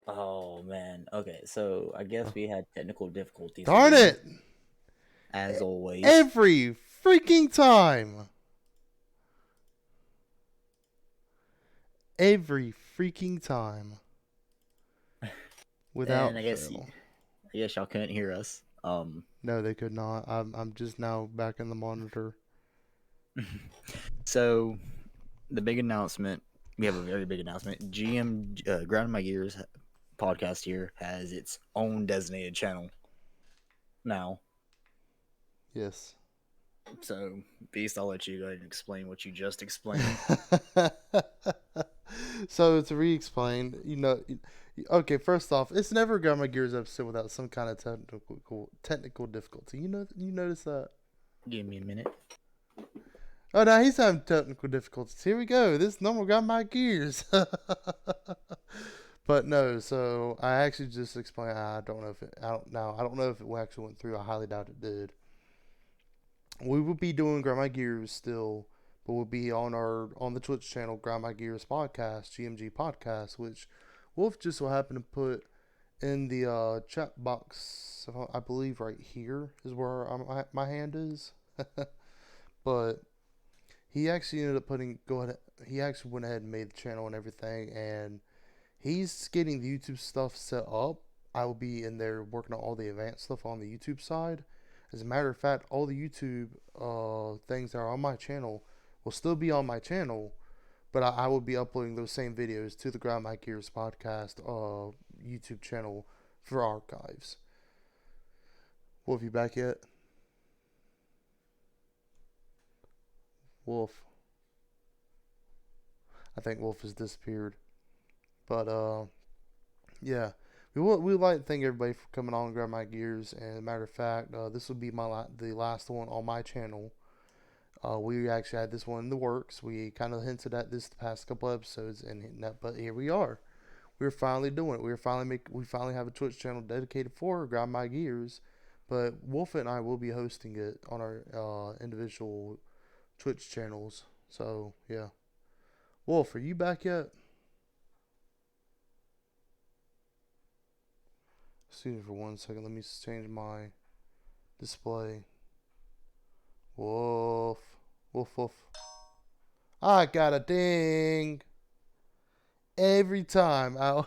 Oh man. Okay, so I guess we had technical difficulties Darn again, it! as always. Every freaking time. Every freaking time. And Without I guess fail. I guess y'all couldn't hear us. No, they could not. I'm just now back in the monitor. So the big announcement. We have a very big announcement. Ground My Gears podcast here has its own designated channel now. Yes. So, Beast, I'll let you go ahead and explain what you just explained. So to re-explain, okay. First off, it's never got my gears episode without some kind of technical difficulty. You notice that? Give me a minute. Oh no, he's having technical difficulties. Here we go. This number got my gears. But no, so I actually just explained. I don't know if it. I don't know. I don't know if it actually went through. I highly doubt it did. We will be doing Grandma Gears still, but we'll be on the Twitch channel Grandma Gears podcast, GMG podcast, which Wolf just so happened to put in the chat box. I believe right here is where my hand is. But he actually ended up putting go ahead. He actually went ahead and made the channel and everything, and he's getting the YouTube stuff set up. I will be in there working on all the advanced stuff on the YouTube side. As a matter of fact, all the YouTube things that are on my channel will still be on my channel, but I will be uploading those same videos to the Ground My Gears podcast YouTube channel for archives. Wolf, you back yet? Wolf. I think Wolf has disappeared. But yeah, we would like to thank everybody for coming on and grab my gears. And as a matter of fact, this will be the last one on my channel. We actually had this one in the works. We kind of hinted at this the past couple episodes, but here we are. We're finally doing it. We finally have a Twitch channel dedicated for grab my gears. But Wolf and I will be hosting it on our individual Twitch channels. So yeah, Wolf, are you back yet? Excuse me for 1 second. Let me change my display. Wolf. Wolf, wolf. I got a ding every time. Ow.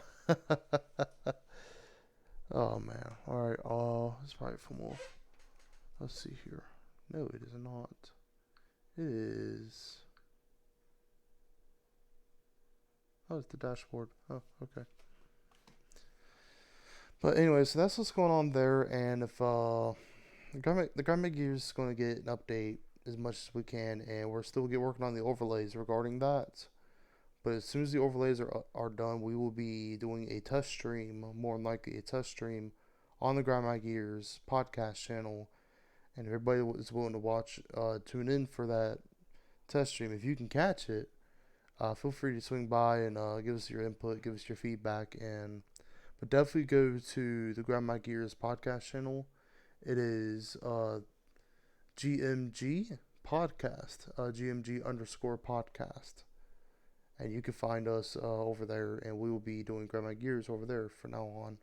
Oh, man. Alright, it's probably from Wolf. Let's see here. No, it is not. It is. Oh, it's the dashboard. Oh, okay. But anyway, so that's what's going on there. And if the Garment Gear is going to get an update as much as we can, and we're still working on the overlays regarding that. But as soon as the overlays are done, we will be doing a test stream, more than likely a test stream, on the Grind My Gears podcast channel. And if everybody is willing to watch, tune in for that test stream. If you can catch it, feel free to swing by and give us your input, give us your feedback, and but definitely go to the Grind My Gears podcast channel. It is GMG podcast, GMG underscore podcast. And you can find us over there, and we will be doing Grab My Gears over there from now on.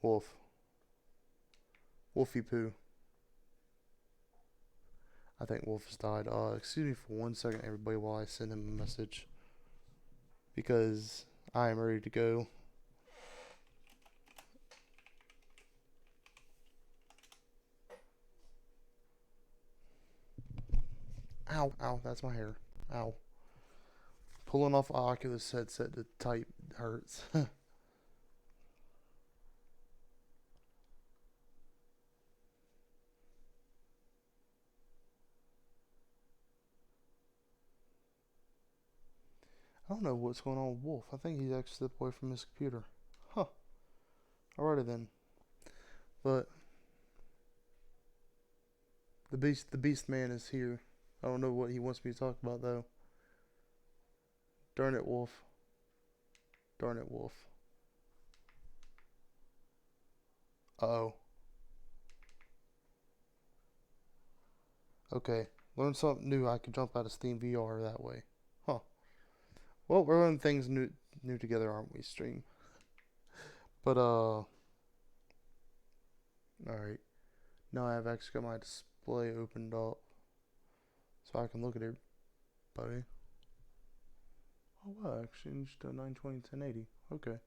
Wolf. Wolfie Poo. I think Wolf has died. Excuse me for 1 second, everybody, while I send him a message. Because I am ready to go. Ow, ow, that's my hair. Ow. Pulling off Oculus headset to type hurts. I don't know what's going on with Wolf. I think he's actually stepped away from his computer. Huh. Alrighty then. But the beast man is here. I don't know what he wants me to talk about though. Darn it, Wolf. Darn it, Wolf. Uh-oh. Okay. Learn something new. I can jump out of Steam VR that way. Huh. Well, we're learning things new. new together, aren't we? Stream. But all right. Now I've actually got my display opened up, so I can look at it, buddy. Oh wow, I changed to 920 1080. Okay.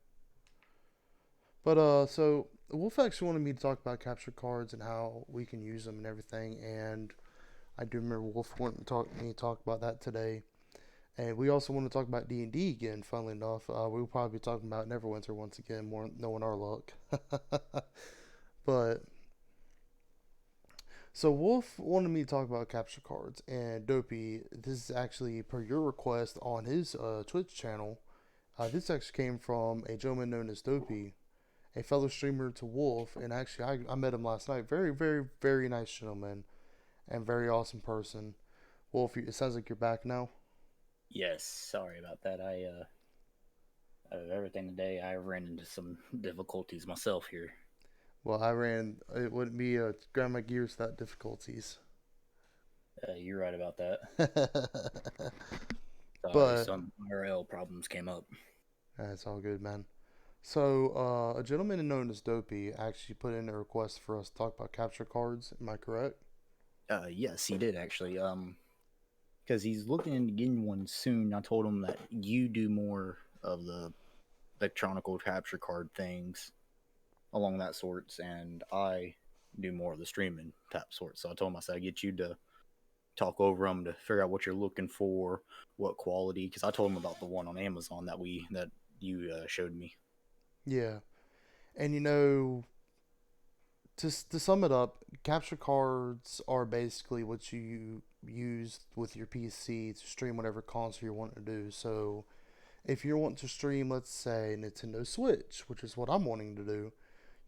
But so Wolf actually wanted me to talk about capture cards and how we can use them and everything, and I do remember Wolf wanting to talk about that today. And we also want to talk about D&D again. Funnily enough, we'll probably be talking about Neverwinter once again, more knowing our luck. But so Wolf wanted me to talk about capture cards, and Dopey, this is actually per your request on his Twitch channel. This actually came from a gentleman known as Dopey, a fellow streamer to Wolf, and actually I met him last night. Very, very, very nice gentleman and very awesome person. Wolf, it sounds like you're back now. Yes, sorry about that. Out of everything today, I ran into some difficulties myself here. Well, it wouldn't be Grandma Gears without difficulties. You're right about that. Sorry, But some RL problems came up. that's all good, man. So, a gentleman known as Dopey actually put in a request for us to talk about capture cards. Am I correct? Yes, he did actually. Because he's looking into getting one soon. I told him that you do more of the electronical capture card things along that sorts, and I do more of the streaming type sorts. So I told him I said I'd get you to talk over them to figure out what you're looking for, what quality. Because I told him about the one on Amazon that you showed me. Yeah. And to sum it up, capture cards are basically what you use with your PC to stream whatever console you want to do. So, if you want to stream, let's say, Nintendo Switch, which is what I'm wanting to do,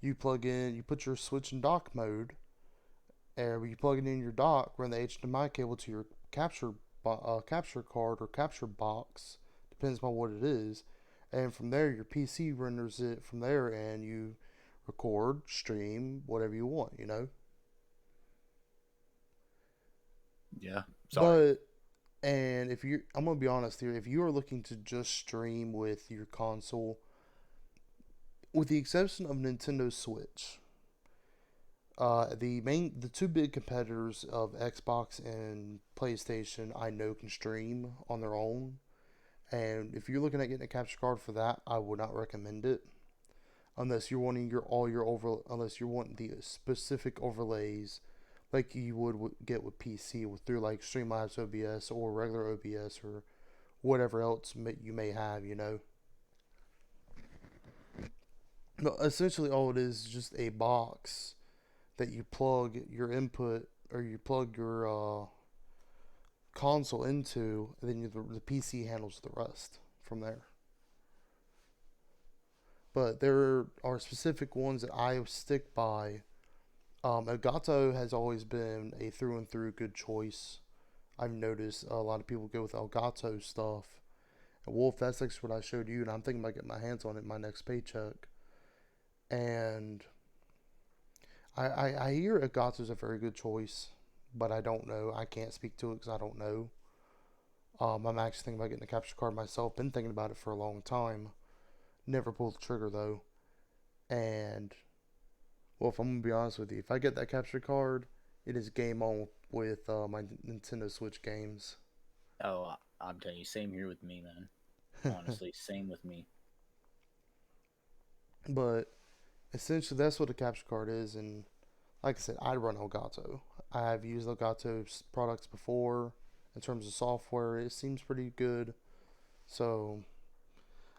you put your Switch in dock mode, and you plug it in your dock, run the HDMI cable to your capture card or capture box, depends on what it is, and from there your PC renders it from there, and you record, stream, whatever you want, you know. Yeah, sorry. But and if you, I'm gonna be honest here, if you are looking to just stream with your console, with the exception of Nintendo Switch, the two big competitors of Xbox and PlayStation, I know can stream on their own. And if you're looking at getting a capture card for that, I would not recommend it unless you're wanting unless you're wanting the specific overlays like you would get with PC with through like Streamlabs OBS or regular OBS or whatever else you may have, you know. But essentially, all it is just a box that you plug your input or you plug your console into, and then the PC handles the rest from there. But there are specific ones that I stick by. Elgato has always been a through and through good choice. I've noticed a lot of people go with Elgato stuff. And Wolf, that's actually what I showed you, and I'm thinking about getting my hands on it in my next paycheck. And I hear Elgato's a very good choice, but I don't know. I can't speak to it because I don't know. I'm actually thinking about getting a capture card myself. Been thinking about it for a long time. Never pulled the trigger though. And well, if I'm gonna be honest with you, if I get that capture card, it is game on with my Nintendo Switch games. Oh, I'm telling you, same here with me, man. Honestly, same with me. But essentially, that's what a capture card is. And like I said, I run Elgato. I have used Elgato's products before. In terms of software, it seems pretty good. So,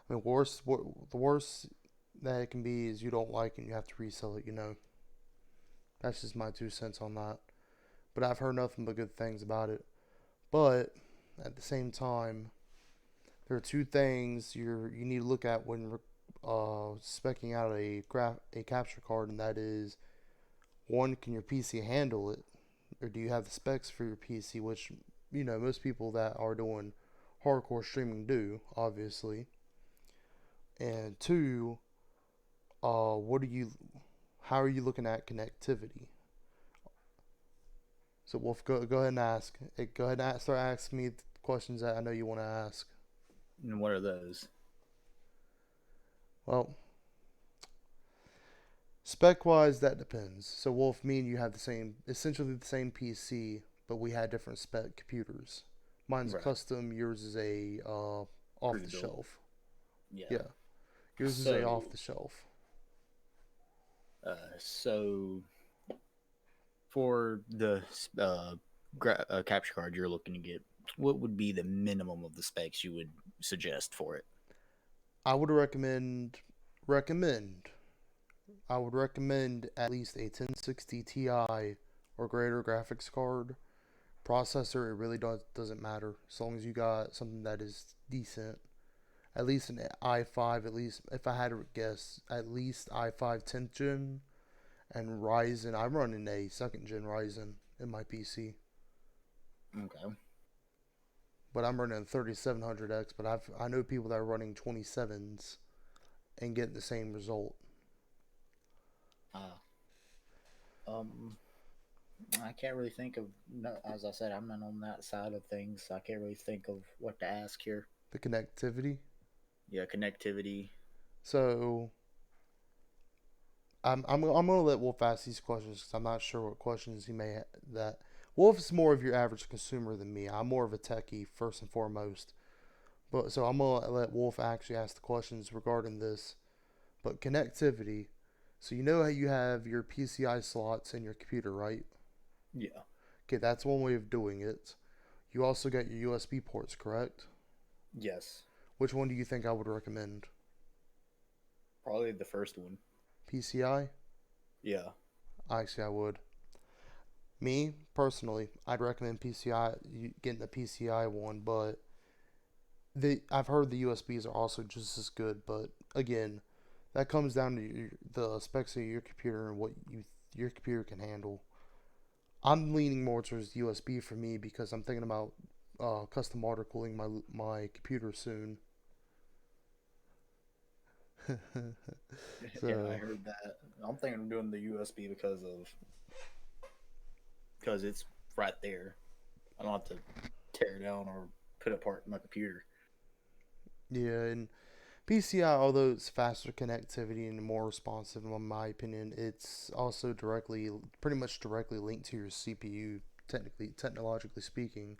I mean, the worst that it can be is you don't like it and you have to resell it. You know, that's just my 2 cents on that. But I've heard nothing but good things about it. But at the same time, there are two things you need to look at when specking out a capture card, and that is one, can your PC handle it, or do you have the specs for your PC, which most people that are doing hardcore streaming do, obviously. And two, what are you, how are you looking at connectivity? So Wolf, go ahead and ask. Go ahead and start asking me questions that I know you want to ask. And what are those? Well, spec wise, that depends. So Wolf, me and you have the same, essentially the same PC, but we had different spec computers. Mine's a Right. custom. Yours is a off the Pre-built. shelf. Yeah. Yeah, yours is a off So, the shelf. so for the capture card you're looking to get, what would be the minimum of the specs you would suggest for it? I would recommend I would recommend at least a 1060 Ti or greater graphics card. Processor, it really doesn't matter as long as you got something that is decent. At least an i5, at least if I had to guess, at least i5 10th gen and Ryzen. I'm running a second gen Ryzen in my PC, Okay. but I'm running a 3700X. But I know people that are running 27s and getting the same result. Uh, um, I can't really think of. No, as I said, I'm not on that side of things. So I can't really think of what to ask here. The connectivity. Yeah, connectivity. So I'm gonna let Wolf ask these questions because I'm not sure what questions he may that. Wolf is more of your average consumer than me. I'm more of a techie first and foremost. But so I'm gonna let Wolf actually ask the questions regarding this. But connectivity. So you know how you have your PCI slots in your computer, right? Yeah. Okay, that's one way of doing it. You also got your USB ports, correct? Yes. Which one do you think I would recommend? Probably the first one. PCI? Yeah. Actually, I would. Me personally, I'd recommend PCI getting the PCI one, but I've heard the USBs are also just as good. But again, that comes down to the specs of your computer and what your computer can handle. I'm leaning more towards USB for me because I'm thinking about custom water cooling my computer soon. Yeah, I So heard that. I'm thinking of doing the USB because it's right there. I don't have to tear it down or put it apart in my computer. yeah, and PCI, although it's faster connectivity and more responsive, in my opinion, it's also pretty much directly linked to your CPU. Technologically speaking,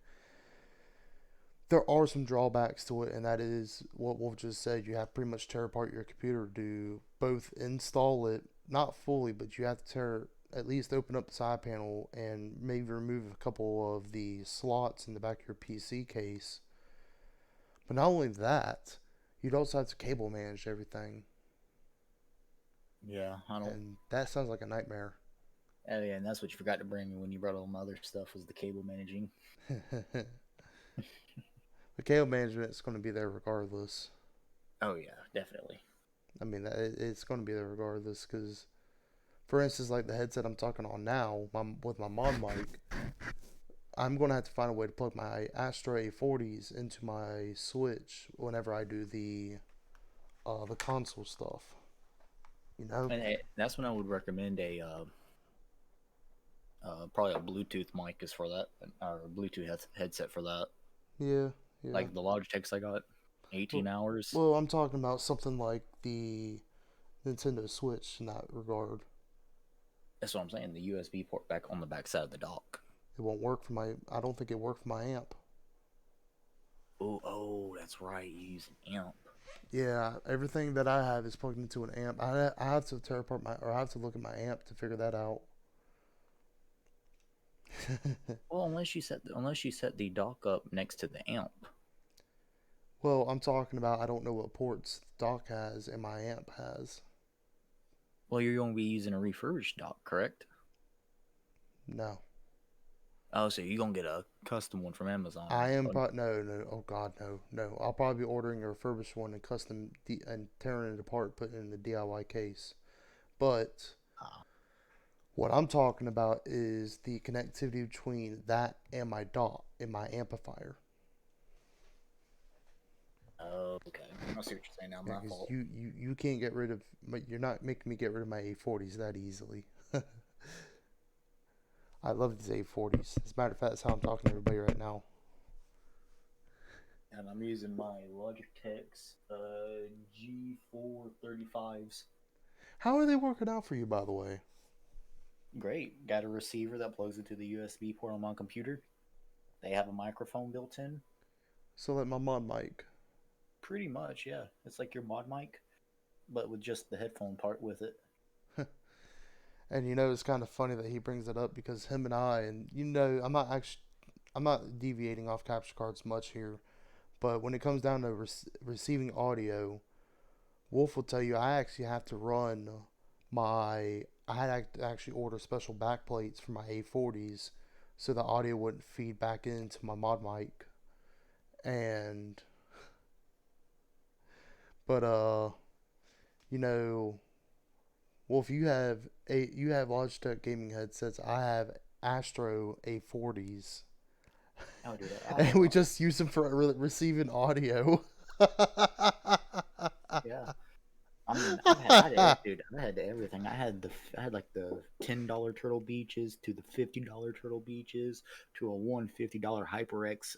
there are some drawbacks to it, and that is what Wolf just said. You have to pretty much tear apart your computer to both install it, not fully, but you have to at least open up the side panel and maybe remove a couple of the slots in the back of your PC case. But not only that, you'd also have to cable manage everything, Yeah, I don't. and that sounds like a nightmare. Oh yeah, and that's what you forgot to bring me when you brought all my other stuff was the cable managing. The cable management is going to be there regardless. Oh yeah, definitely. I mean, it's going to be there regardless because, for instance, like the headset I'm talking on now, with my mod mic, I'm going to have to find a way to plug my Astro A40s into my Switch whenever I do the console stuff. You know? And that's when I would recommend probably a Bluetooth mic is for that, or a Bluetooth headset for that. Yeah, yeah. Like the Logitechs I got, 18 Well, hours. well, I'm talking about something like the Nintendo Switch in that regard. That's what I'm saying. The USB port back on the back side of the dock. It won't work for my. I don't think it worked for my amp. Oh, that's right. You use an amp. Yeah, everything that I have is plugged into an amp. I have to tear apart my, or I have to look at my amp to figure that out. Well, unless you set the dock up next to the amp. Well, I'm talking about I don't know what ports the dock has and my amp has. Well, you're going to be using a refurbished dock, correct? No, Oh, so you're going to get a custom one from Amazon. I am but no, no. Oh God, no, no. I'll probably be ordering a refurbished one and and tearing it apart, putting it in the DIY case. But Ah, what I'm talking about is the connectivity between that and my dock and my amplifier. oh, okay. I see what you're saying now. Yeah, My because fault. you can't get rid of, but you're not making me get rid of my A40s that easily. I love these A40s. As a matter of fact, that's how I'm talking to everybody right now. and I'm using my Logitech's G435s. How are they working out for you, by the way? Great. Got a receiver that plugs into the USB port on my computer. They have a microphone built in. So like my mod mic. Pretty much, yeah. It's like your mod mic, but with just the headphone part with it. And it's kind of funny that he brings it up because him and I, and I'm not deviating off capture cards much here, but when it comes down to receiving audio, Wolf will tell you I actually have to run I had to actually order special back plates for my A40s so the audio wouldn't feed back into my mod mic. And, but, you know, Wolf, you have Logitech gaming headsets. I have Astro A40s, Oh, dude, I and have we just use them for receiving audio. yeah. I mean, I had dude, I had everything. I had like the $10 Turtle Beaches to the $50 Turtle Beaches to a $150 HyperX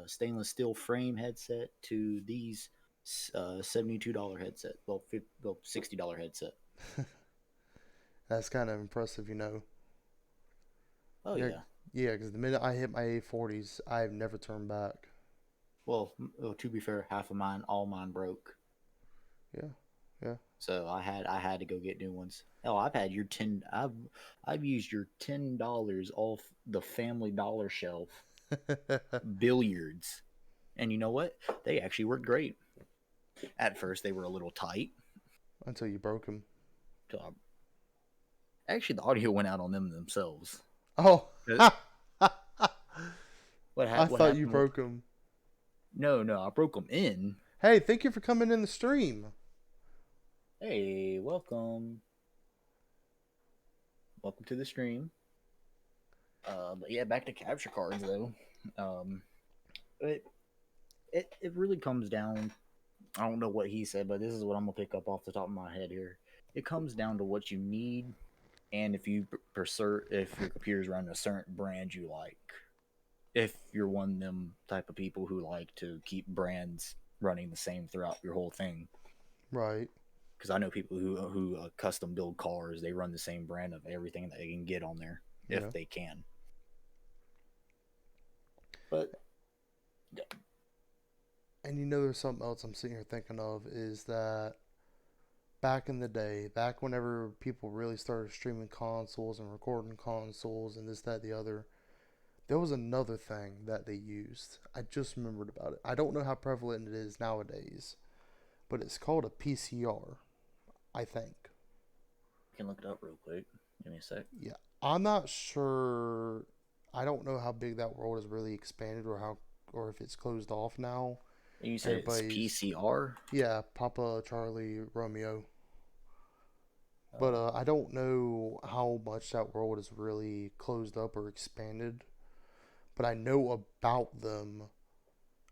stainless steel frame headset to these $72 headset. Well, $60 headset. That's kind of impressive. Oh Yeah, yeah. yeah. Because the minute I hit my A40s, I've never turned back. Well, to be fair, half of mine, all mine broke. Yeah, yeah. So I had to go get new ones. Hell, I've used your $10 off the Family Dollar shelf billiards, and you know what? They actually worked great. At first, they were a little tight. Until you broke them. So actually, the audio went out on them themselves. Oh, Uh, I what thought you happened? broke them. No, I broke them in. Hey, thank you for coming in the stream. Hey, welcome to the stream. But yeah, back to capture cards though. Um, it it really comes down. I don't know what he said, but this is what I'm gonna pick up off the top of my head here. It comes down to what you need, and if your computer's running a certain brand you like. If you're one of them type of people who like to keep brands running the same throughout your whole thing, Right. because I know people who custom build cars, they run the same brand of everything that they can get on there Yeah. if they can. But And there's something else I'm sitting here thinking of is that back in the day, back whenever people really started streaming consoles and recording consoles and this, that, the other, there was another thing that they used. I just remembered about it. I don't know how prevalent it is nowadays, but it's called a PCR, I think. I can look it up real quick. Give me a sec. Yeah. I'm not sure. I don't know how big that world has really expanded or if it's closed off now. And you said it's Everybody's, PCR. yeah, Papa, Charlie, Romeo. But Oh, I don't know how much that world is really closed up or expanded. But I know about them.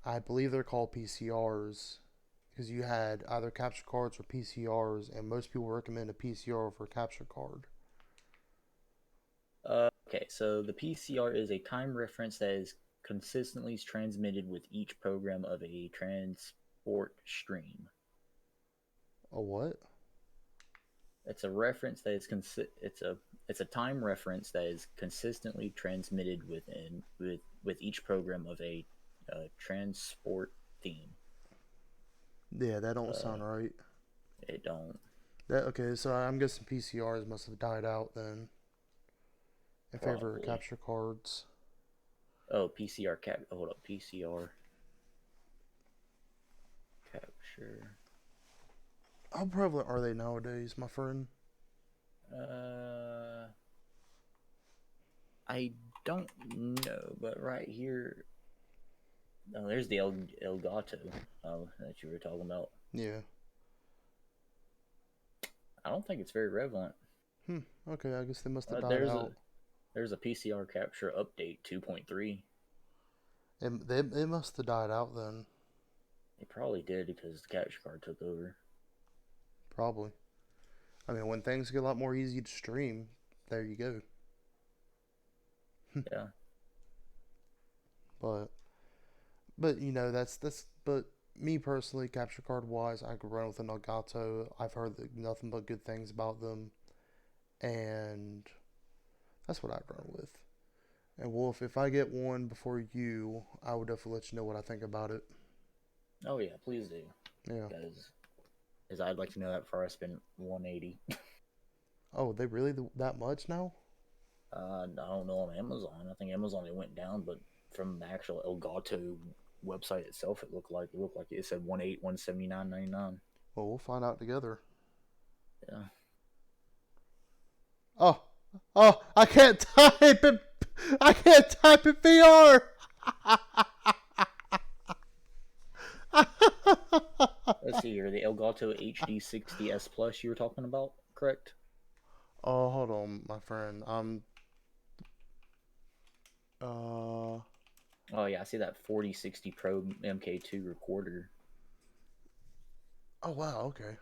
I believe they're called PCRs because you had either capture cards or PCRs, and most people recommend a PCR over a capture card. okay, so the PCR is a time reference that is consistently transmitted with each program of a transport stream. A what? It's a reference that is it's a time reference that is consistently transmitted with each program of a transport theme. Yeah, that don't Uh, sound right. it don't. That okay? So I'm guessing PCRs must have died out then in favor of Probably. capture cards. Oh, PCR cap. Hold up, PCR capture. How prevalent are they nowadays, my friend? Uh, I don't know, but right here, oh, there's the Elgato that you were talking about. Yeah. I don't think it's very relevant. Hmm. Okay, I guess they must have died There's out. a PCR capture update 2.3. They must have died out then. It probably did because the capture card took over. Probably. I mean, when things get a lot more easy to stream, there you go. Yeah. But but that's but me personally, capture card wise, I could run with an Elgato. I've heard nothing but good things about them, and that's what I'd run with. And Wolf, if I get one before you, I will definitely let you know what I think about it. Oh yeah, please do, Yeah. because I'd like to know that before I spend 180. Oh, they really that much now? I don't know on Amazon. I think Amazon it went down, but from the actual Elgato website itself, it looked like it said 179.99. Well, we'll find out together. Yeah. Oh, oh, I can't type it. I can't type in VR. Let's see here. The Elgato HD60S Plus you were talking about, correct? Oh, hold on, my friend. Uh, Oh yeah, I see that 4060 Pro MK2 recorder. oh wow, okay.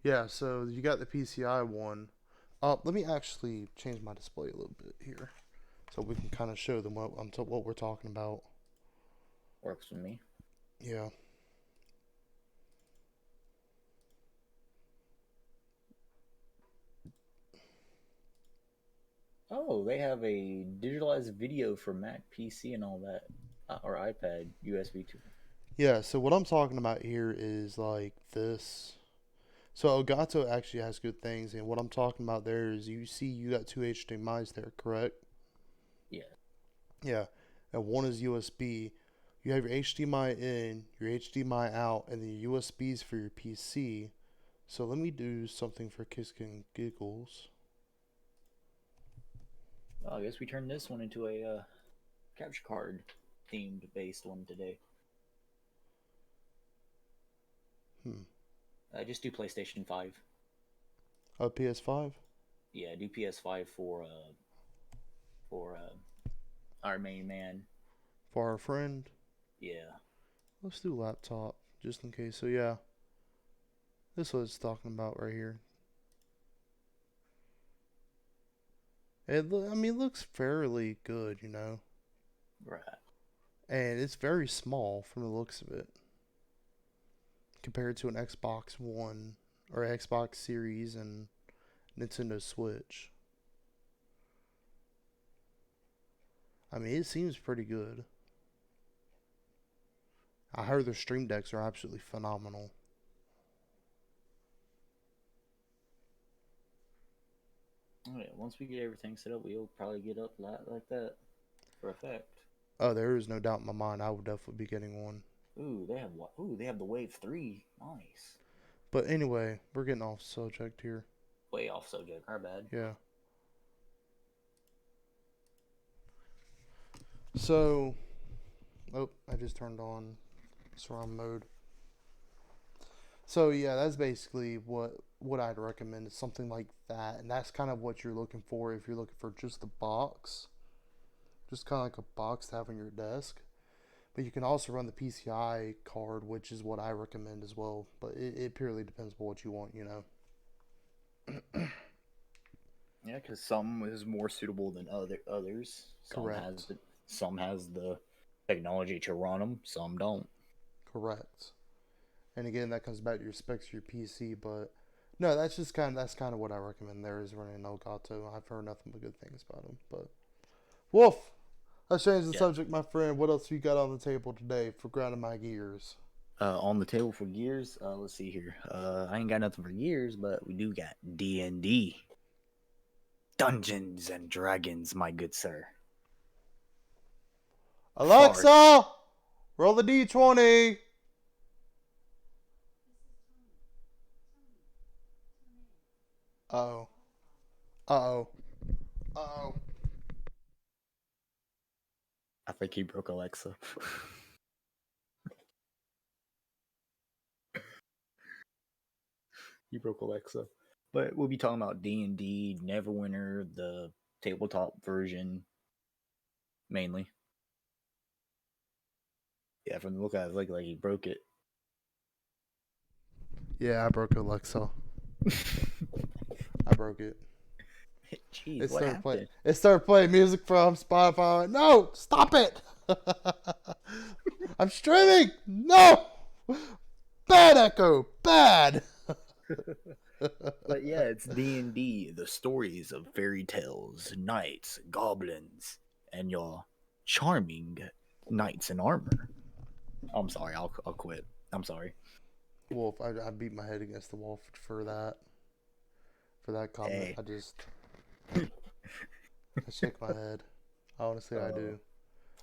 Yeah, so you got the PCI one. Let me actually change my display a little bit here, so we can kind of show them what we're talking about. Works with me. Yeah. Oh, they have a digitalized video for Mac, PC, and all that, or iPad USB to. Yeah, so what I'm talking about here is like this. So Elgato actually has good things, and what I'm talking about there is you see you got two HDMI's there, correct? Yeah. Yeah, and one is USB. You have your HDMI in, your HDMI out, and the USBs for your PC. So let me do something for kicks and giggles. Well, I guess we turned this one into a capture card themed based one today. Hmm. Just do PlayStation 5. PS5 Yeah, do PS5 for our main man. for our friend. Yeah. Let's do laptop just in case. So yeah, this is what it's talking about right here. I mean, it looks fairly good, Right. and it's very small from the looks of it compared to an Xbox One or Xbox Series and Nintendo Switch. I mean, it seems pretty good. I heard their Stream Decks are absolutely phenomenal. Oh yeah. Once we get everything set up, we'll probably get up like that for effect. Oh, there is no doubt in my mind I would definitely be getting one. Ooh, they have what? Ooh, they have the Wave 3. Nice. But anyway, we're getting off subject here. Way off subject. Our bad. Yeah. So, oh, I just turned on surround mode. So yeah, that's basically what I'd recommend is something like that, and that's kind of what you're looking for if you're looking for just the box, just kind of like a box to have on your desk. But you can also run the PCI card, which is what I recommend as well. But it purely depends on what you want. Yeah, because some is more suitable than others. Correct. Some has the technology to run them. Some don't. Correct. And again, that comes back to your specs of your PC. But no, that's kind of what I recommend. There is running Elgato. I've heard nothing but good things about them. But Wolf, let's change the Yeah. subject, my friend. What else you got on the table today for grinding my gears? On the table for gears, let's see here. I ain't got nothing for gears, but we do got D&D, Dungeons and Dragons, my good sir. Far. Alexa, roll the d20. Uh oh. Uh oh. Uh oh. I think he broke Alexa. He broke Alexa. But we'll be talking about D&D, Neverwinter, the tabletop version, mainly. Yeah, from the look at it, like he broke it. Yeah, I broke Alexa. I broke it. Jeez, what happened? It started playing music from Spotify. No, stop it. I'm streaming. No, bad echo, bad. But yeah, it's D&D, the stories of fairy tales, knights, goblins, and your charming knights in armor. I'm sorry, I'll quit. I'm sorry. Wolf, I beat my head against the wall for that comment. Hey, I shake my head. Honestly, I uh, do.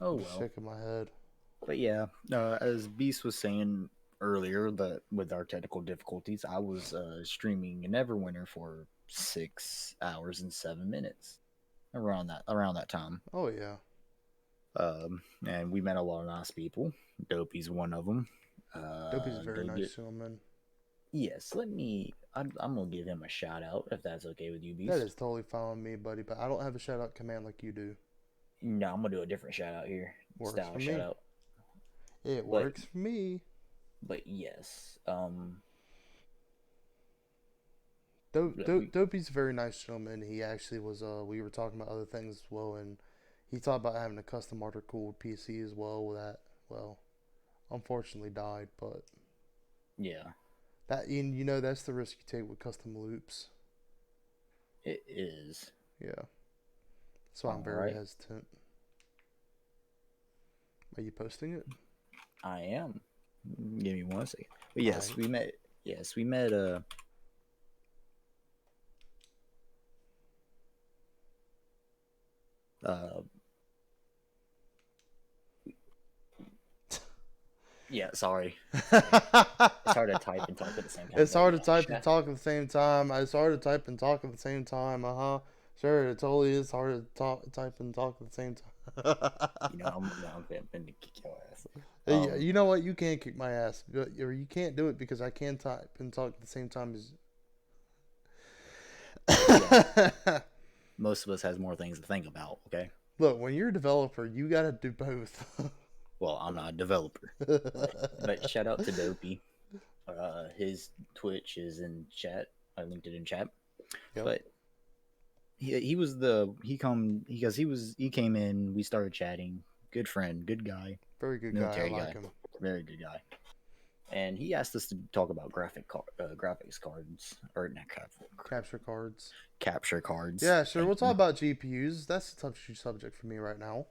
oh I'm just well. shaking my head. But yeah, as Beast was saying earlier, that with our technical difficulties, I was streaming Neverwinter for 6 hours and 7 minutes around that time. Oh yeah, And we met a lot of nice people. Dopey's one of them. Dopey's a very Go nice get gentleman. yes. Let me. I'm gonna give him a shout out if that's okay with you, That Beast. is totally fine with me, buddy. But I don't have a shout out command like you do. No, I'm gonna do a different shout out here. Works Style for shout me. out. It But works for me. yes. Dopey's a very nice gentleman. He actually was. We were talking about other things as well, and he talked about having a custom water cooled PC as well. That well, unfortunately died, but yeah, that you know that's the risk you take with custom loops. it is. Yeah, so I'm All very right, hesitant. Are you posting it? I am. Give me 1 second. But All yes, right. we met. Yes, we met. Uh. Yeah. Sorry. It's hard to type and talk at the same time. It's But hard to yeah, type and talk at the same time. It's hard to type and talk at the same time. Uh huh. Sure, it totally is hard to type and talk at the same time. I'm finna kick your ass. Yeah, you know what? You can't kick my ass, or you can't do it because I can type and talk at the same time as. Yeah, most of us has more things to think about. Okay. Look, when you're a developer, you gotta do both. Well, I'm not a developer, but shout out to Dopey. His Twitch is in chat. I linked it in chat. Yep. But he was the he come because he came in. We started chatting. Good friend, good guy, Very good guy. I military like guy, him. very good guy. And he asked us to talk about graphics cards or not Capture cards. capture cards. Yeah, sure. Thank We'll talk you. about GPUs. That's a tough subject for me right now.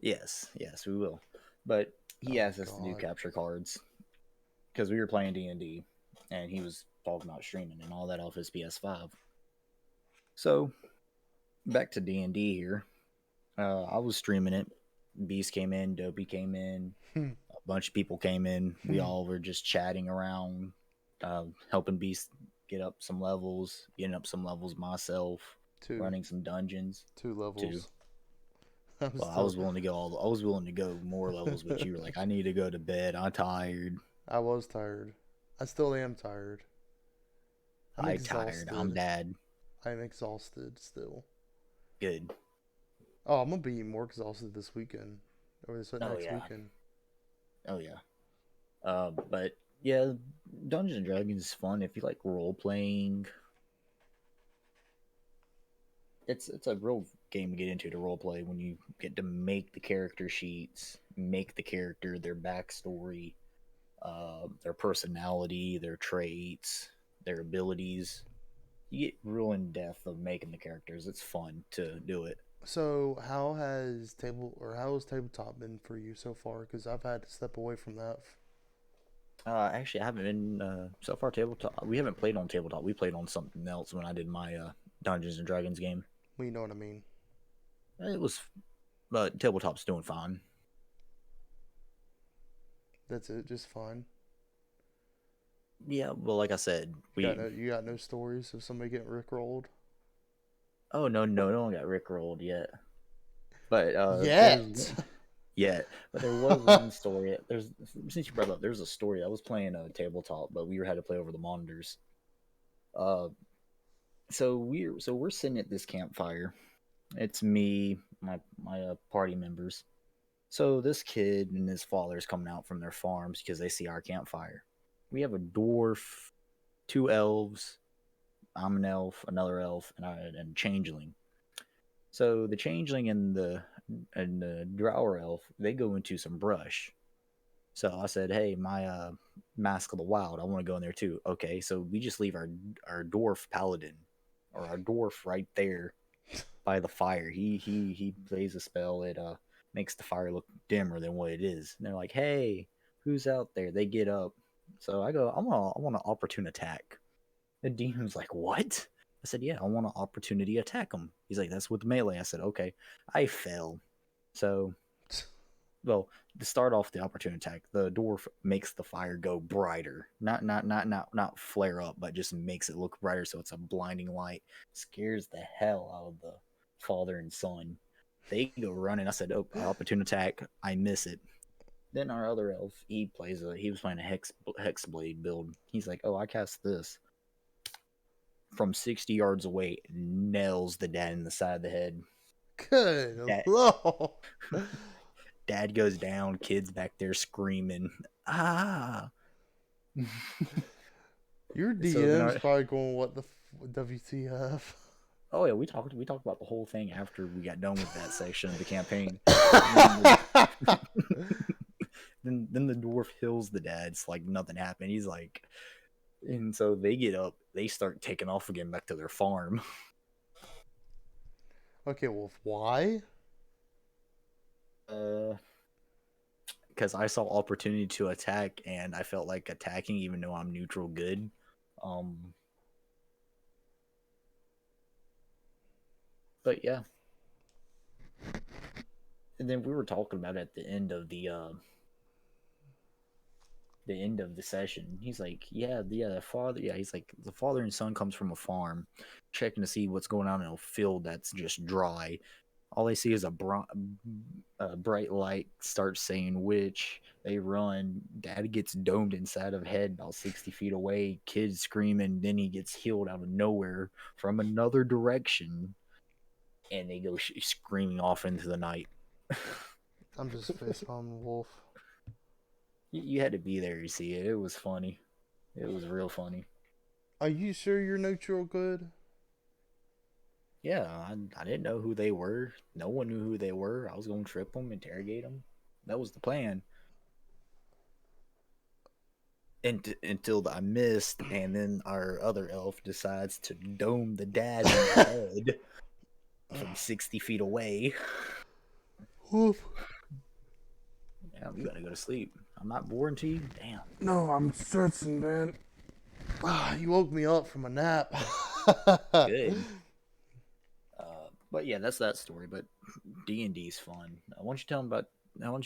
Yes, we will. But he Oh asked us to do God. capture cards because we were playing D&D, and he was talking about streaming and all that off his PS5. So back to D&D here. I was streaming it. Beast came in, Dopey came in, a bunch of people came in. We all were just chatting around, helping Beast get up some levels, getting up some levels myself, Two. running some dungeons. Two Too. levels. I'm Well, I still. was willing to go I was willing to go more levels, but you were like, I need to go to bed. I'm tired. I was tired. I still am tired. I'm I tired. I'm exhausted. dad. I'm exhausted still. Good. Oh, I'm gonna be more exhausted this weekend. Or this Oh next yeah. weekend. Oh yeah. But yeah, Dungeons and Dragons is fun if you like role playing. It's a real game to get into to role play when you get to make the character sheets, make the character, their backstory, their personality, their traits, their abilities. You get real in depth of making the characters. It's fun to do it. So how has tabletop been for you so far? Because I've had to step away from that. Actually, I haven't been so far tabletop. We haven't played on tabletop. We played on something else when I did my Dungeons and Dragons game. Well, you know what I mean. It was, but tabletop's doing fine. That's it. Just fine. Yeah, well, like I said, You got no stories of somebody getting rickrolled oh no one got rickrolled yet. But there's yet. yet, but there was one story. There's since you brought it up, there's a story. I was playing a tabletop, but we had to play over the monitors. Uh, so we're sitting at this campfire. It's me, my party members. So this kid and his father's coming out from their farms because they see our campfire. We have a dwarf, two elves. I'm an elf, another elf, and a changeling. So the changeling and the and the Drower elf, they go into some brush. So I said, "Hey, my Mask of the Wild, I want to go in there too." Okay, so we just leave our dwarf paladin or our dwarf right there by the fire. He plays a spell. It makes the fire look dimmer than what it is. And they're like, "Hey, who's out there?" They get up. So I go, I want an opportune attack." The demon's like, "What?" I said, "Yeah, I want an opportunity attack him." He's like, "That's with melee." I said, "Okay." I fell. So, well, to start off the opportunity attack, the dwarf makes the fire go brighter, not flare up, but just makes it look brighter. So it's a blinding light. Scares the hell out of the father and son. They go running. I said, "Oh, opportunity attack." I miss it. Then our other elf, he was playing a hex blade build. He's like, "Oh, I cast this." From 60 yards away, nails the dad in the side of the head. Good Dad, lord. dad goes down, kids back there screaming, "Ah!" Your So then DM's probably going, what the WTF? oh yeah, we talked about the whole thing after we got done with that section of the campaign. Then then the dwarf hills the dad. It's like nothing happened. He's like, and so they get up, they start taking off again back to their farm. Okay, well, why? Uh, because I saw opportunity to attack, and I felt like attacking, even though I'm neutral good. Um, but yeah, and then we were talking about at the end of the session. He's like, yeah, the father, yeah. He's like, the father and son comes from a farm, checking to see what's going on in a field that's just dry. All they see is a bright light. Starts saying witch. They run. Dad gets domed inside of head about 60 feet away. Kids screaming. Then he gets healed out of nowhere from another direction, and they go screaming off into the night. I'm just facepalming Wolf. You had to be there to see it. It was funny. It was real funny. Are you sure you're neutral good? Yeah, I didn't know who they were. No one knew who they were. I was going to trip them, interrogate them. That was the plan. Until I missed, and then our other elf decides to dome the dad in the head from 60 feet away. Wolf. Damn, you gotta go to sleep. I'm not boring to you? Damn. No, I'm stretching, man. You woke me up from a nap. Good. But yeah, that's that story. But D&D is fun. I want you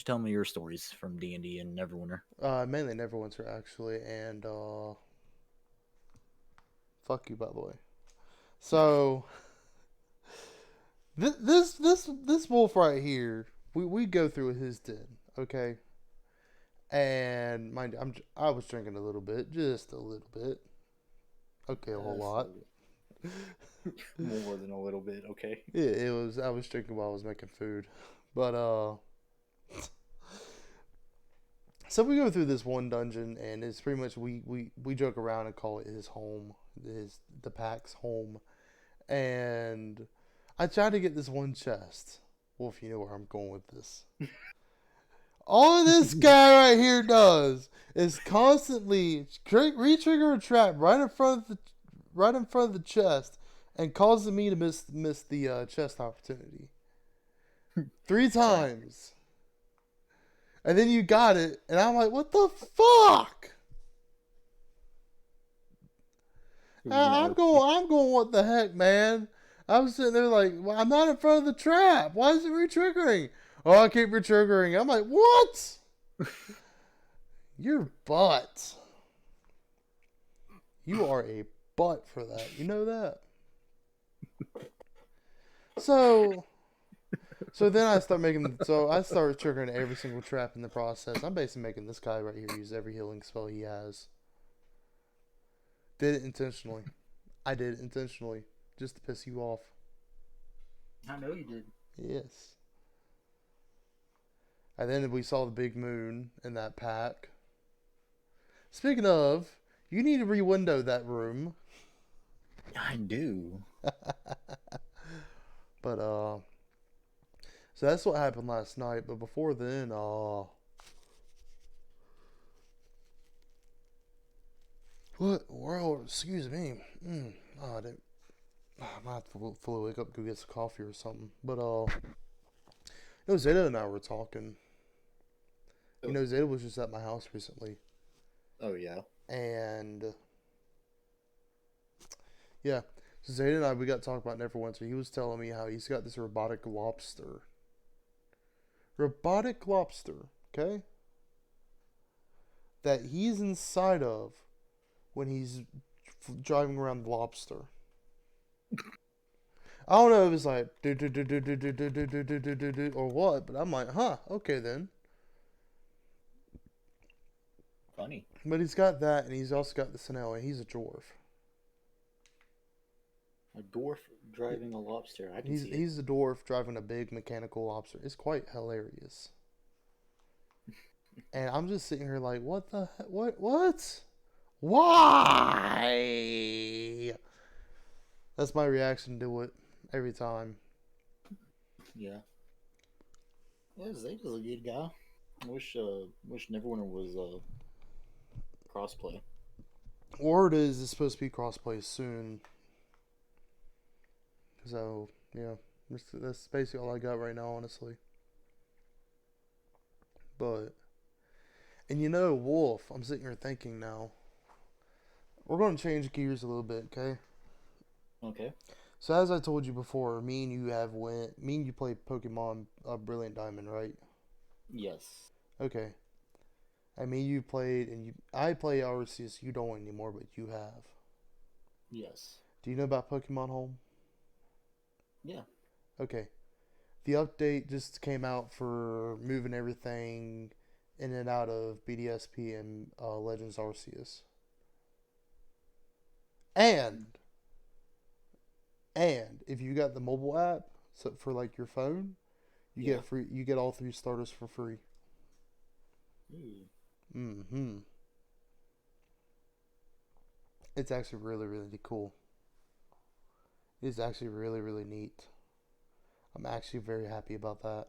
tell me your stories from D&D and Neverwinter. Mainly Neverwinter, actually, and, fuck you, by the way. So, this wolf right here, we go through his den, okay? And mind you, I was drinking a little bit, just a little bit. Okay, a whole lot. More than a little bit, okay. Yeah, it was. I was drinking while I was making food, but so we go through this one dungeon, and it's pretty much we joke around and call it his home, the pack's home, and I tried to get this one chest. Wolf, you know where I'm going with this. All this guy right here does is constantly re-trigger a trap right in front of the chest, and causing me to miss the chest opportunity 3 times. And then you got it, and I'm like, what the fuck? I'm going, what the heck, man? I was sitting there like, well, I'm not in front of the trap. Why is it re-triggering? Oh, I keep re-triggering. I'm like, what? Your butt. You are a butt for that. You know that? So then I started triggering every single trap in the process. I'm basically making this guy right here use every healing spell he has. Did it intentionally. I did it intentionally. Just to piss you off. I know you did. Yes. And then we saw the big moon in that pack. Speaking of, you need to re-window that room. I do. But So that's what happened last night. But before then, what world? Excuse me. Oh, I didn't. I might have to fully wake up, go get some coffee or something. But Zeta and I were talking. Oh, Zeta was just at my house recently, oh yeah. and yeah, so Zeta and I we got to talk about Neverwinter. He was telling me how he's got this robotic lobster, okay, that he's inside of when he's driving around the lobster. I don't know if it's like do do do do do do do do do do do do or what, but I'm like, huh, okay then. Funny. But he's got that, and he's also got the Snell, and he's a dwarf. A dwarf driving a lobster. I can He's see it. he's a dwarf driving a big mechanical lobster. It's quite hilarious. And I'm just sitting here like, what the heck? What? Why? That's my reaction to it every time. Yeah. Yeah, Zeta's a good guy. Wish Neverwinter was crossplay. Word is it's supposed to be crossplay soon. So yeah, that's basically all I got right now, honestly. But Wolf, I'm sitting here thinking now. We're going to change gears a little bit, okay? Okay. So as I told you before, me and you played Pokemon Brilliant Diamond, right? Yes. Okay. I mean you played and I play Arceus, you don't anymore, but you have. Yes. Do you know about Pokemon Home? Yeah. Okay. The update just came out for moving everything in and out of BDSP and Legends Arceus. And if you got the mobile app so for like your phone, Yeah. you get all three starters for free. Ooh. Mm-hmm. It's actually really, really cool. It's actually really, really neat. I'm actually very happy about that.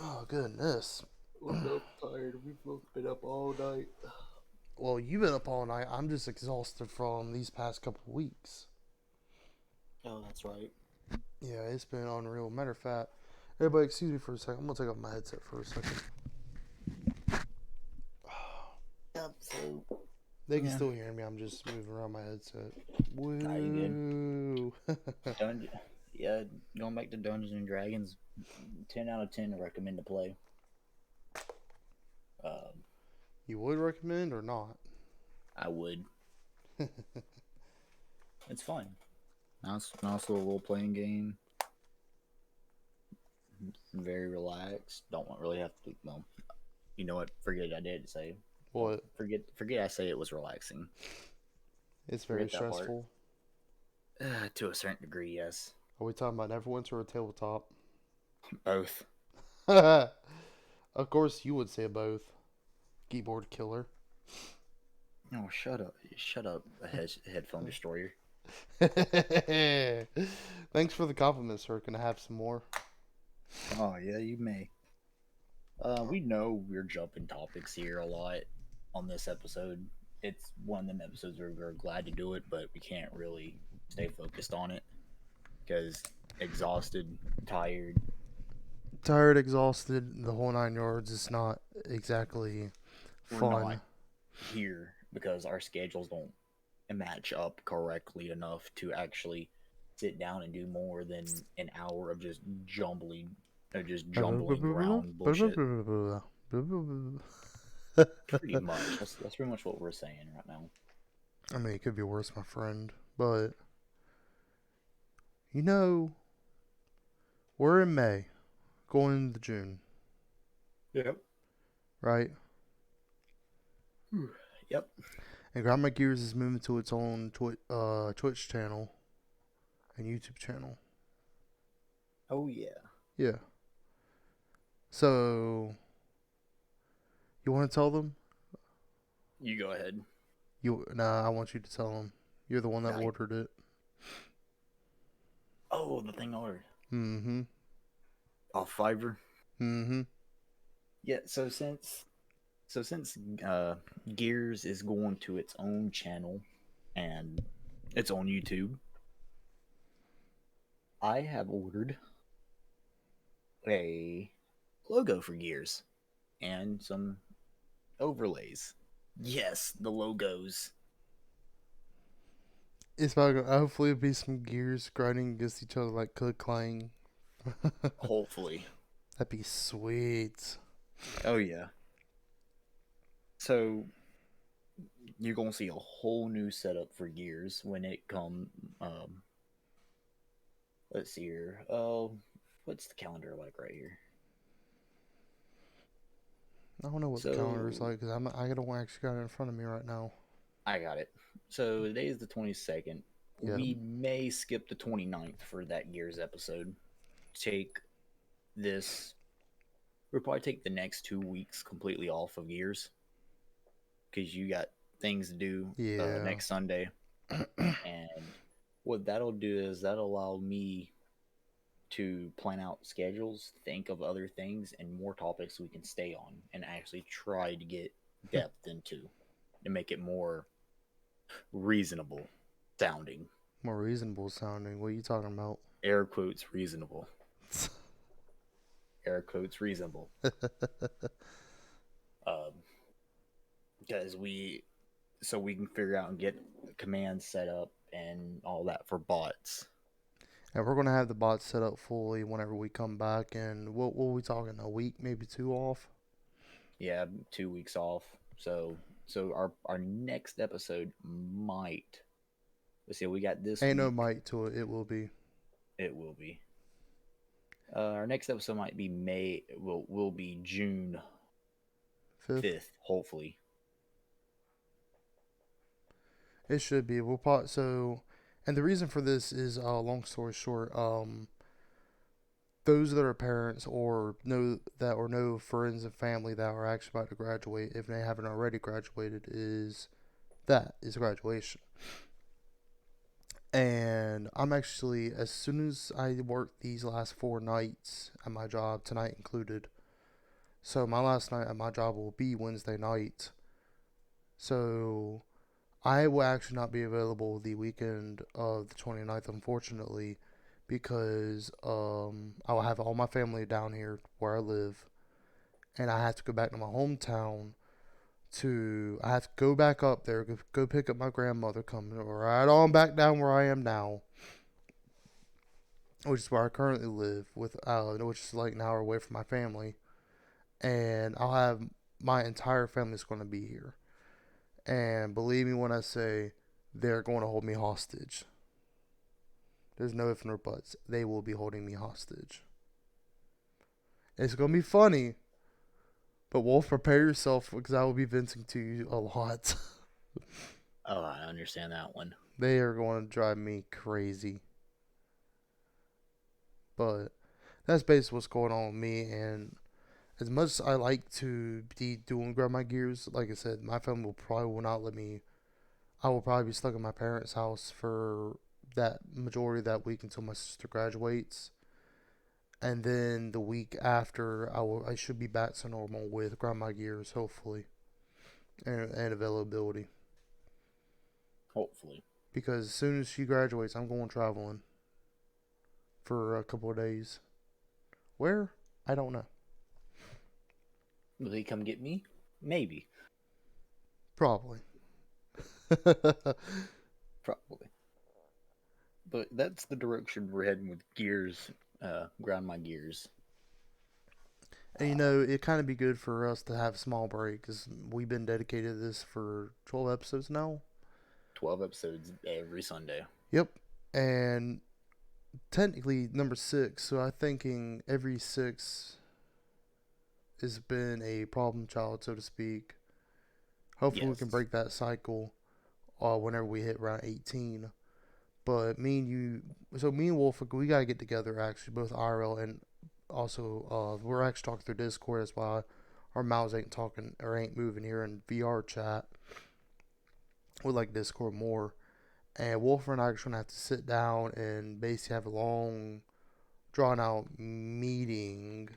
Oh goodness. I'm both tired. We've both been up all night. Well, you've been up all night. I'm just exhausted from these past couple of weeks. Oh, that's right. Yeah, it's been unreal. Matter of fact, everybody, excuse me for a second. I'm gonna take off my headset for a second. Yep. So They can yeah. still hear me. I'm just moving around my headset. Nah, you good? Woo! Dungeon. Yeah. Going back to Dungeons and Dragons. 10 out of 10 recommend to play. Um, You would recommend or not? I would. It's fun. Nice little role playing game. Very relaxed. Don't really have to. Well, you know what? Forget I did say. Well, What? forget I say it was relaxing. It's very Forget that part. stressful. To a certain degree, yes. Are we talking about Neverwinter or Tabletop? Both. Of course, you would say both. Keyboard killer. Oh, shut up! Shut up, headphone destroyer. Thanks for the compliment, sir. Can I have some more? Oh yeah, you may. We know we're jumping topics here a lot on this episode. It's one of them episodes where we're glad to do it, but we can't really stay focused on it because exhausted, tired. Tired, exhausted, the whole nine yards. It's not exactly We're not fun. here because our schedules don't match up correctly enough to actually sit down and do more than an hour of just jumbling around bullshit. Pretty much. That's pretty much what we're saying right now. I mean, it could be worse, my friend. But, you know, we're in May, going into June, Yep. right? Yep. And Grandma Gears is moving to its own Twitch channel and YouTube channel. Oh yeah. Yeah. So, you want to tell them? You go ahead. Nah, I want you to tell them. You're the one that I ordered it. oh the thing I ordered Mm-hmm. off Fiverr. Mm-hmm. Yeah, so since Gears is going to its own channel and it's on YouTube, I have ordered a logo for Gears and some overlays. Yes, the logos. It's about hopefully it'll be some gears grinding against each other like clang. Hopefully. That'd be sweet. Oh yeah. So you're gonna see a whole new setup for Gears when it come. Let's see here. Oh, what's the calendar like right here? I don't know what the calendar is So like because I don't actually got it in front of me right now. I got it. So today is the 22nd. Yep. We may skip the 29th for that Gears episode. Take this. We'll probably take the next 2 weeks completely off of Gears because you got things to do Yeah. next Sunday. And what that'll do is that'll allow me to plan out schedules, think of other things and more topics we can stay on and actually try to get depth into to make it more reasonable sounding. More reasonable sounding. What are you talking about? Air quotes reasonable. Air quotes reasonable. Um, because we can figure out and get commands set up and all that for bots. And we're gonna have the bots set up fully whenever we come back. And what are we talking? A week, maybe two off. Yeah, 2 weeks off. So our next episode might, let's see, we got this Ain't no week. might to it. It will be It will be. Our next episode might be May. Will be June fifth. 5th, hopefully. It should be. So, and the reason for this is, long story short, those that are parents or know friends and family that are actually about to graduate, if they haven't already graduated, is graduation. And I'm actually, as soon as I work these last 4 nights at my job, tonight included, so my last night at my job will be Wednesday night. So I will actually not be available the weekend of the 29th, unfortunately, because I will have all my family down here where I live, and I have to go back to my hometown. I have to go back up there, go pick up my grandmother, come right on back down where I am now, which is where I currently live, which is like an hour away from my family, and I'll have my entire family's going to be here. And believe me when I say they're going to hold me hostage. There's no ifs nor buts. They will be holding me hostage. It's going to be funny, but Wolf, prepare yourself because I will be venting to you a lot. Oh, I understand that one. They are going to drive me crazy. But that's basically what's going on with me. And as much as I like to be doing grab my gears, like I said, my family will not let me. I will probably be stuck in my parents' house for that majority of that week until my sister graduates. And then the week after, I should be back to normal with grandma gears, hopefully, and availability. Hopefully. Because as soon as she graduates, I'm going traveling for a couple of days. Where? I don't know. Will he come get me? Maybe. Probably. Probably. But that's the direction we're heading with Gears. Grind my gears. And it kind of be good for us to have a small break because we've been dedicated to this for 12 episodes now. 12 episodes every Sunday. Yep. And technically number 6. So I'm thinking every 6 has been a problem child, so to speak. Hopefully we can Yes. break that cycle whenever we hit around 18. But me and Wolf, we gotta get together actually, both IRL and also we're actually talking through Discord. That's why our mouths ain't talking or ain't moving here in VR chat. We like Discord more, And Wolf and I are going to have to sit down and basically have a long, drawn out meeting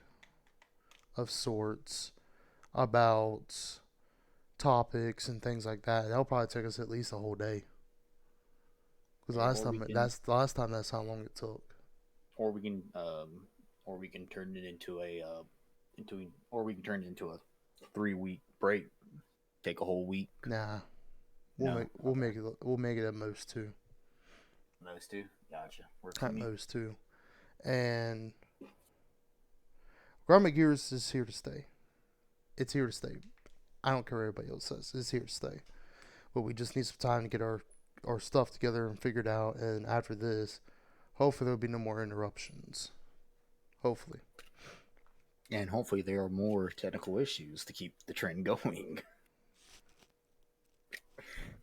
of sorts about topics and things like that. That'll probably take us at least a whole day. Because Yeah, or we can, that's how long it took. or we can, or we can turn it into or we can turn it into a 3 week break. Take a whole week. Nah, No, okay. we'll make it at most two. Those two, gotcha. Works for At me. most two. And Grandma Gears is here to stay. It's here to stay. I don't care what everybody else says. It's here to stay. But we just need some time to get our stuff together and figured out. And after this, hopefully there'll be no more interruptions. Hopefully. And hopefully there are more technical issues to keep the trend going.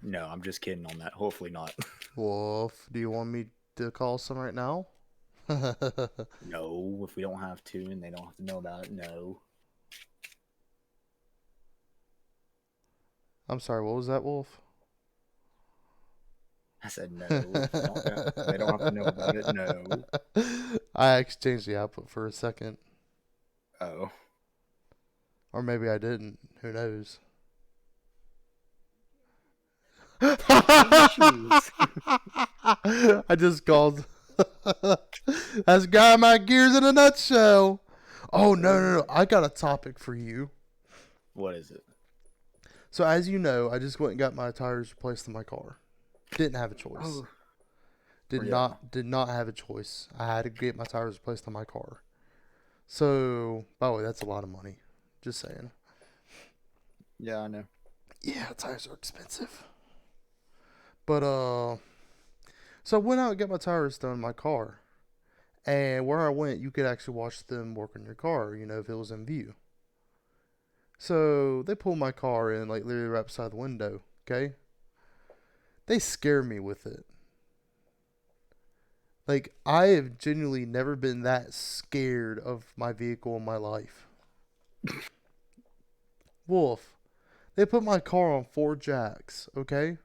No, I'm just kidding on that. Hopefully not. Wolf, do you want me to call some right now? No, if we don't have to and they don't have to know about it, no. I'm sorry, what was that, Wolf? I said no. If they don't have to know about it, no. I exchanged the output for a second. Oh. Or maybe I didn't. Who knows? Issues. I just called. That's got my gears in a nutshell. Oh, no. I got a topic for you. What is it? So, as you know, I just went and got my tires replaced in my car. Didn't have a choice. Oh, Did yeah. not have a choice. I had to get my tires replaced on my car. So, by the way, that's a lot of money. Just saying. Yeah, I know. Yeah, tires are expensive. But so I went out and got my tires done in my car. And where I went, you could actually watch them work on your car, if it was in view. So they pulled my car in, like literally right beside the window, okay? They scare me with it. Like, I have genuinely never been that scared of my vehicle in my life. Wolf, they put my car on 4 jacks, okay?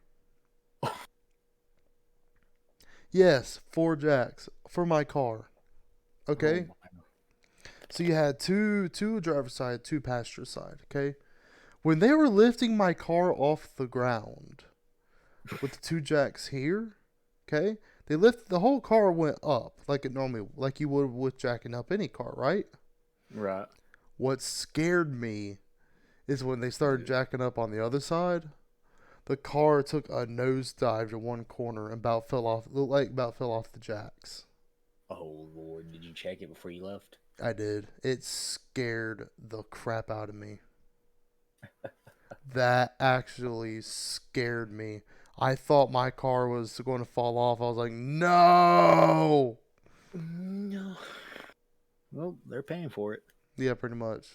Yes, 4 jacks for my car, Oh okay? my. So you had two driver's side, two passenger side, okay? When they were lifting my car off the ground with the 2 jacks here, okay? They lifted the whole car went up like it normally like you would with jacking up any car, right? Right. What scared me is when they started jacking up on the other side, the car took a nosedive to one corner and about fell off looked like about fell off the jacks. Oh Lord, did you check it before you left? I did. It scared the crap out of me. That actually scared me. I thought my car was going to fall off. I was like, no. No. Well, they're paying for it. Yeah, pretty much.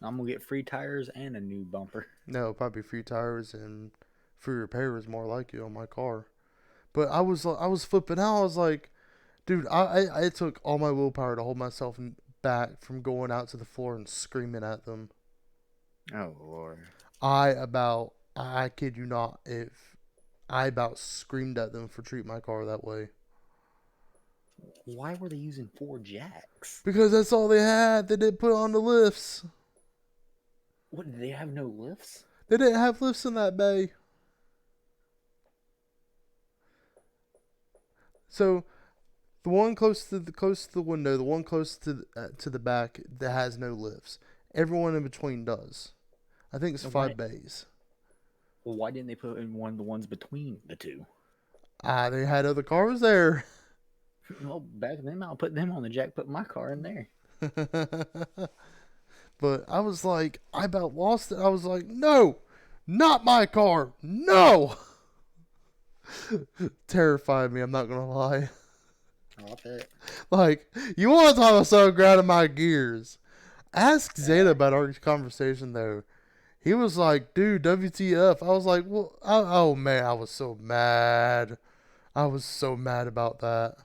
I'm gonna get free tires and a new bumper. No, probably free tires and free repairs more like it on my car. But I was flipping out. I was like, dude, I took all my willpower to hold myself back from going out to the floor and screaming at them. Oh Lord. I kid you not, if I about screamed at them for treating my car that way. Why were they using 4 jacks? Because that's all they had. They didn't put on the lifts. What, did they have no lifts? They didn't have lifts in that bay. So the one close to the window, the one close to the back that has no lifts. Everyone in between does. I think it's Why? 5 bays. Why didn't they put in one of the ones between the two? They had other cars there. Well, back then I'll put them on the jack. Put my car in there. But I was like, I about lost it. I was like, no, not my car. No. Terrified me, I'm not going to lie. Oh, bet. Like, you want to talk about something grinding my gears. Ask Zeta about our conversation, though. He was like, dude, WTF. I was like, well, oh, man, I was so mad. I was so mad about that.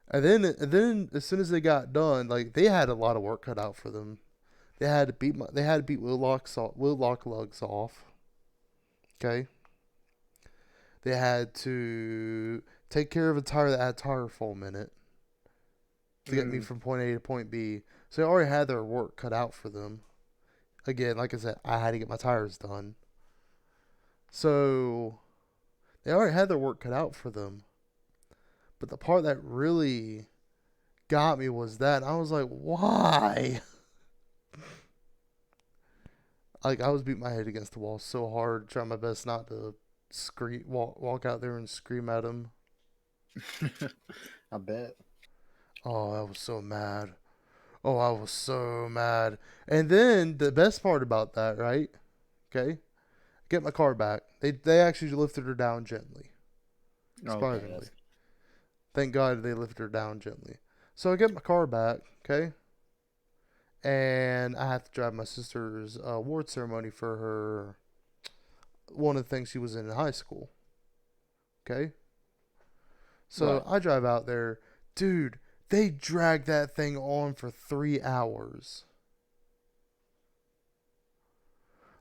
And then as soon as they got done, like they had a lot of work cut out for them. They had to beat wheel lock lugs off. Okay, They had to take care of a tire that had tire foam in it to get me Mm. from point A to point B. So they already had their work cut out for them. Again, like I said, I had to get my tires done. So they already had their work cut out for them. But the part that really got me was that I was like, why? Like I was beating my head against the wall so hard, trying my best not to scream, walk out there and scream at him. I bet. Oh, I was so mad. Oh, I was so mad. And then the best part about that, right? Okay, get my car back. They actually lifted her down gently, Okay, surprisingly. that's Thank God they lifted her down gently. So I get my car back, okay, and I have to drive my sister's award ceremony for her. One of the things she was in high school. Okay, so right. I drive out there, dude. They dragged that thing on for 3 hours.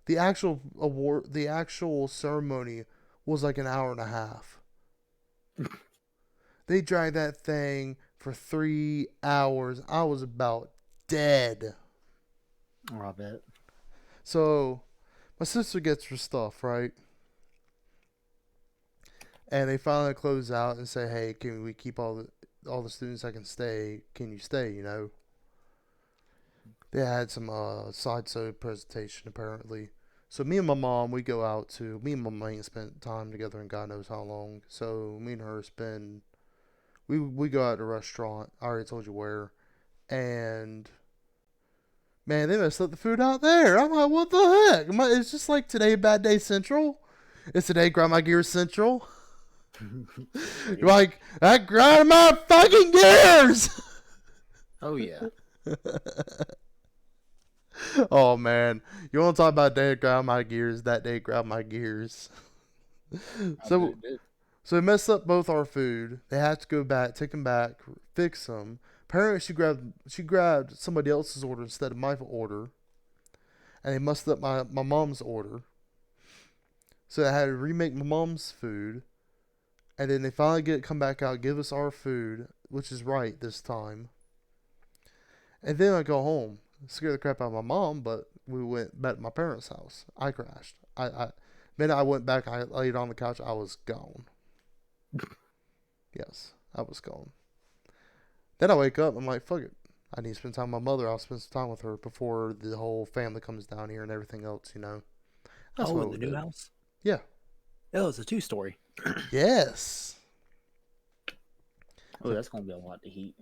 The actual ceremony was like an hour and a half. They dragged that thing for 3 hours. I was about dead. Oh, I bet. So my sister gets her stuff, right? And they finally close out and say, "Hey, can we keep all the students that can stay? Can you stay?" They had some sideshow presentation apparently. So me and my mom, we go out to me and my mom ain't spent time together in God knows how long. So me and her spend we go out to a restaurant. I already told you where, and man, they messed up the food out there. I'm like, what the heck? It's just like today, Bad Day Central. It's today, Grandma Gears Central. You're Straight up. like, that grind my fucking gears. Oh yeah, Oh man, you want to talk about day grind my gears? That day grind my gears. I bet So it did. so they messed up both our food. They had to go back, take them back, fix them. Apparently she grabbed somebody else's order instead of my order, and they messed up my mom's order. So I had to remake my mom's food, and then they finally come back out, give us our food, which is right this time. And then I go home, scare the crap out of my mom, but we went back to my parents' house. I crashed. Minute I went back, I laid on the couch, I was gone. Yes, I was gone. Then I wake up, I'm like, fuck it. I need to spend time with my mother. I'll spend some time with her before the whole family comes down here and everything else. That's Oh, in what the we new did. house. Yeah. Oh, it's a two-story. Yes. Oh, So that's gonna be a lot to heat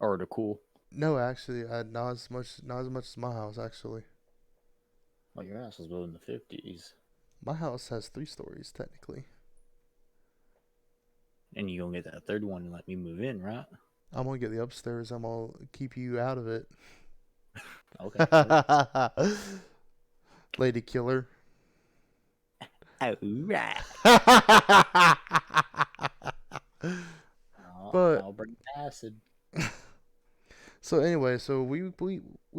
or to cool. no, actually, not as much as my house. Actually, Well, your house was built in the 50s, my house has 3 stories technically. and you gonna get that third one and let me move in, right? I'm gonna get the upstairs. I'm gonna keep you out of it, Okay, perfect. lady killer. All right. But I'll bring acid. so anyway, so we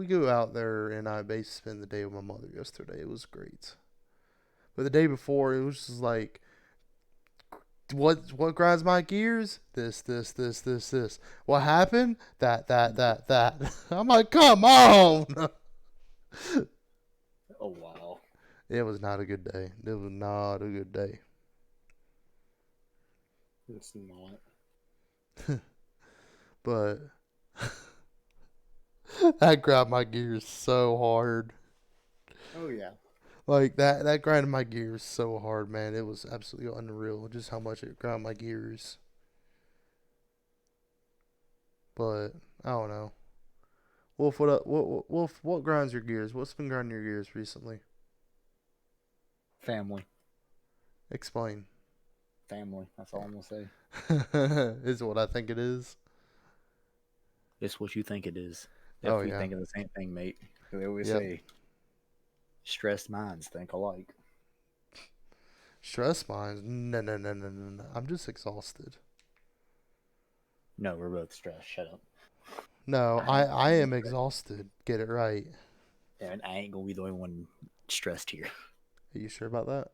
go out there and I basically spent the day with my mother yesterday. It was great. But the day before, it was just like, what grinds my gears? This. What happened? That. I'm like, come on. Oh wow. It was not a good day. It was not a good day. It's not. But that grabbed my gears so hard. Oh yeah. Like that grinded my gears so hard, man. It was absolutely unreal just how much it ground my gears. But I don't know. Wolf, Wolf, what grinds your gears? What's been grinding your gears recently? Family. Explain. Family. That's all I'm gonna say. Is what I think it is. It's what you think it is. Oh If we yeah. think of the same thing, mate. They always Yep. say stressed minds think alike. Stress mines. No. I'm just exhausted. No, we're both stressed. Shut up. No, I I ain't I gonna be am stressed. exhausted. Get it right. And I ain't gonna be the only one stressed here. Are you sure about that?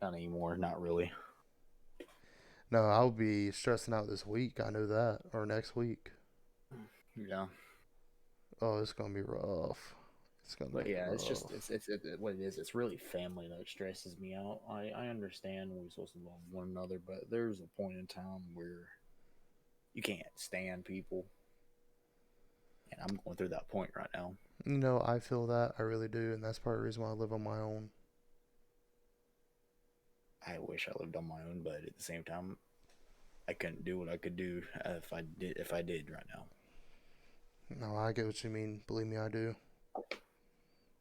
Not anymore. Not really. No, I'll be stressing out this week. I know that, or next week. Yeah. Oh, it's gonna be rough. It's gonna But be yeah, it's just rough. what it is. It's really family that stresses me out. I understand we're supposed to love one another, but there's a point in time where you can't stand people, and I'm going through that point right now. You know, I feel that. I really do, and that's part of the reason why I live on my own. I wish I lived on my own, but at the same time, I couldn't do what I could do if I did. If I did right now. No, I get what you mean. Believe me, I do. I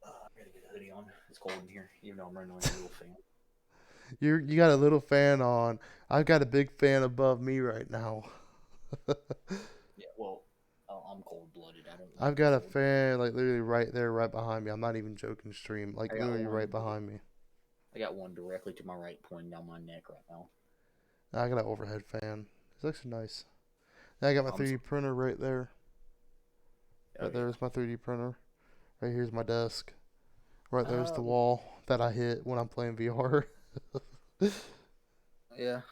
gotta get a hoodie on. It's cold in here, even though I'm running on a little fan. You got a little fan on. I've got a big fan above me right now. Yeah, well, I'm cold blooded. I don't I've like the got a cold. fan like literally right there, right behind me. I'm not even joking. Stream like I got literally right one. behind me. I got one directly to my right, pointing down my neck right now. I got an overhead fan. It's actually nice. And I got my I'm 3D so. printer right there. Oh Right yeah. there's my 3D printer. Right here's my desk. Right there's the Uh, wall that I hit when I'm playing VR. yeah.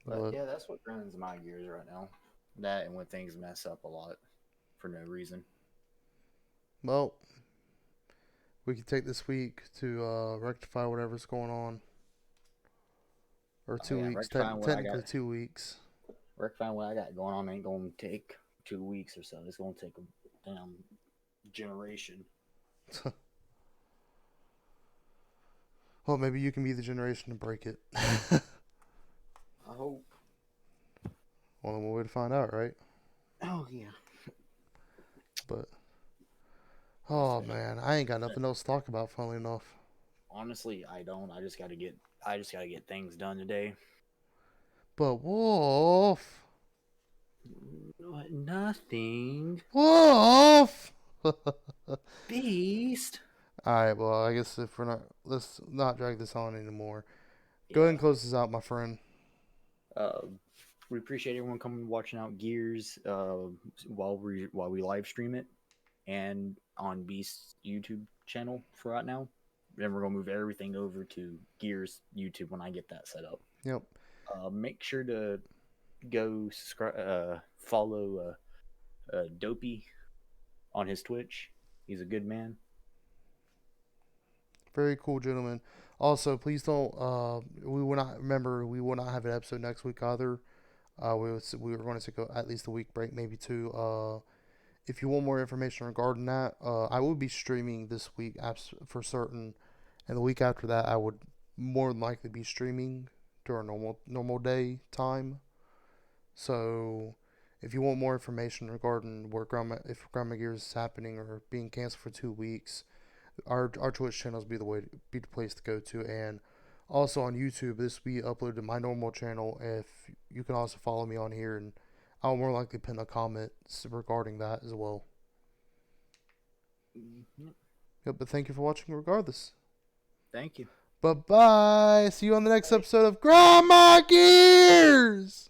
But But yeah, that's what grinds my gears right now. That and when things mess up a lot for no reason. well, we can take this week to rectify whatever's going on. Or Oh two yeah, weeks. Technically 2 weeks. rectifying what I got going on ain't gonna take 2 weeks or so. It's gonna take a damn generation. Well, maybe you can be the generation to break it. I hope. Only one way to find out, right? Oh yeah. But It's oh been man, I ain't got nothing else to talk about. Funnily enough. honestly, I don't. I just gotta get things done today. But Wolf, Nothing. Wolf. Beast. All right. Well, I guess if we're not, let's not drag this on anymore. Go ahead and Yeah. close this out, my friend. Uh, we appreciate everyone coming watching out Gears while we live stream it and on Beast's YouTube channel for right now. Then we're gonna move everything over to Gears YouTube when I get that set up. Yep. Make sure to go subscribe, follow Dopey on his Twitch. He's a good man. Very cool, gentlemen. Also, please don't. We will not remember. We will not have an episode next week either. We were going to take at least a week break, maybe two. If you want more information regarding that, I will be streaming this week for certain, and the week after that, I would more than likely be streaming during normal day time. So, if you want more information regarding where if Grandma Gears is happening or being canceled for 2 weeks, our Twitch channels be the place to go to, and also on YouTube, this will be uploaded to my normal channel. If you can also follow me on here, and I'll more likely pin a comment regarding that as well. Mhm. Yep, but thank you for watching regardless. Thank you. Bye bye. See you on the next episode of Grandma Gears.